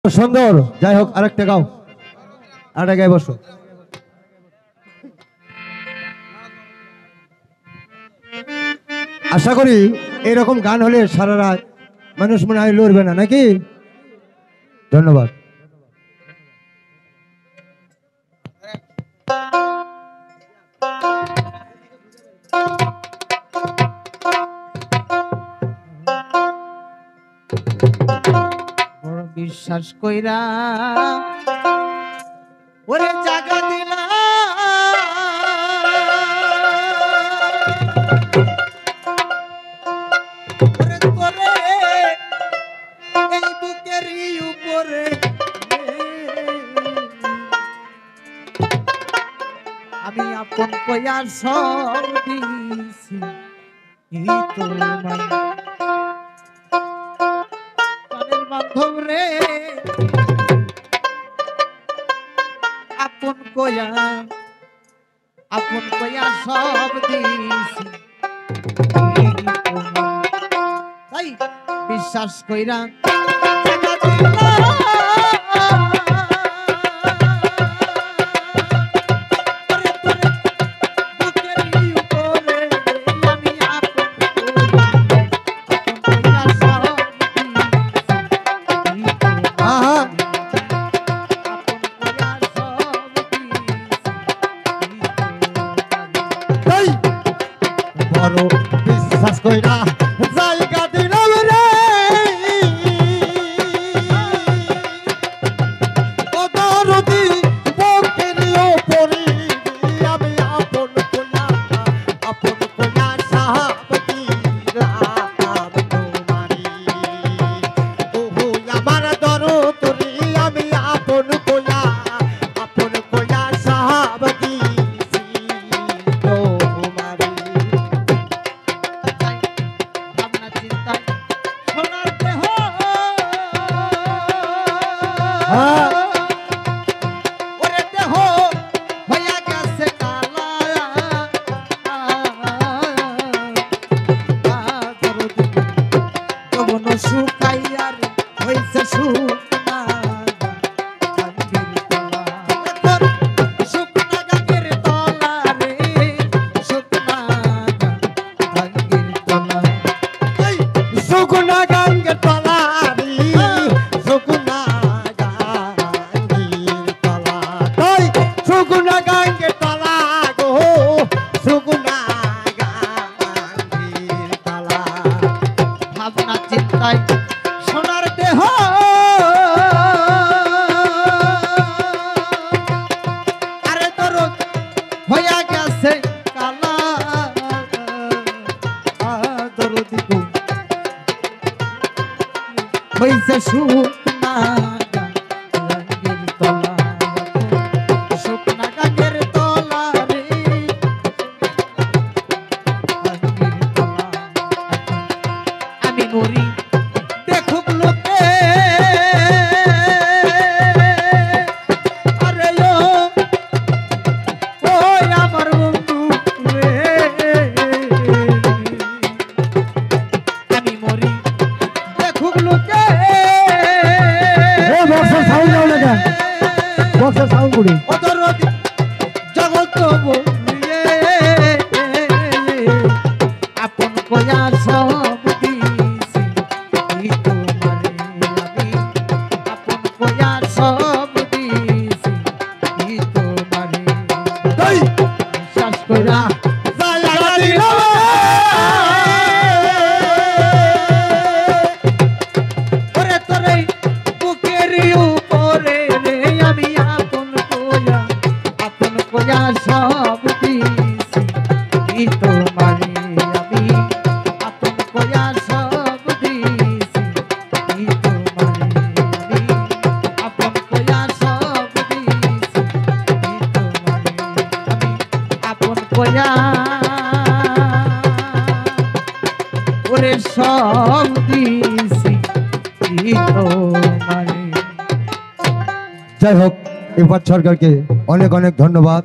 সুন্দর। যাই হোক, আরেকটা গাও, আরেকটা গায়ে বসো। আশা করি এরকম গান হলে সারা রাত মানুষ মনে হয় লড়বে না, নাকি? ধন্যবাদ। বিশ্বাস কইরা ওরে জায়গা দিলা ওরে তোরে এই বুকের উপরে আমি আপন কইয়া সব দিছি তোমায় বান্ধব রে আপন কয়া সব দিছি তাই বিশ্বাস কইরা বিশ্বাস কইরা জায়গা দিলাম রে ও দরদি বুকের উপরে আমি আপন কইয়া সাহাব দিলাম তোমারি ওহো আমার দরদি আমি আপন কইয়া সাহাব দিছি তোমারি। শুকাইয়ার হইছে শুকনা গাঙ্গের তলা রে শুকনা গাঙ্গের তলা শুকনা গাঙ্গের তলা রে শুকনা গাঙ্গের তলা তাই শুকনা গাঙ্গের তলা গো শুকনা গাঙ্গের তলা ভাবনা চিন্তায় সোনার দেহ আরে তোর হইয়া গেছে কালা দরদি গো হইছে শুকনা গাঙ্গের তলা শুকনা গাঙ্গের তলা রে গাঙ্গের তলা আমি মরি দেখুক লোকে আরে ও আমার বন্ধু রে আমি মরি দেখুক লোকে বক্সের সাউন্ড দাও না কেন? বক্সের সাউন্ড করি অদরদি জগৎ বলিয়ে আপন কয়া সব দিছি তোমারে আমি আপন কয়া সব দিছি তোমারে তাই বিশ্বাস কইরা জায়গা দিলাম ওরে তোরে বুকের উপরে রে আমি আপন কয়া সব দিছি তোমারে আমি আপন কয়া সব দিছি তোমারে আমি আপন কয়া সব দিছি তোমারে আমি আপন কয়া ওরে সব দিছি তোমারে। যাই হোক, এবার সরকারকে অনেক অনেক ধন্যবাদ।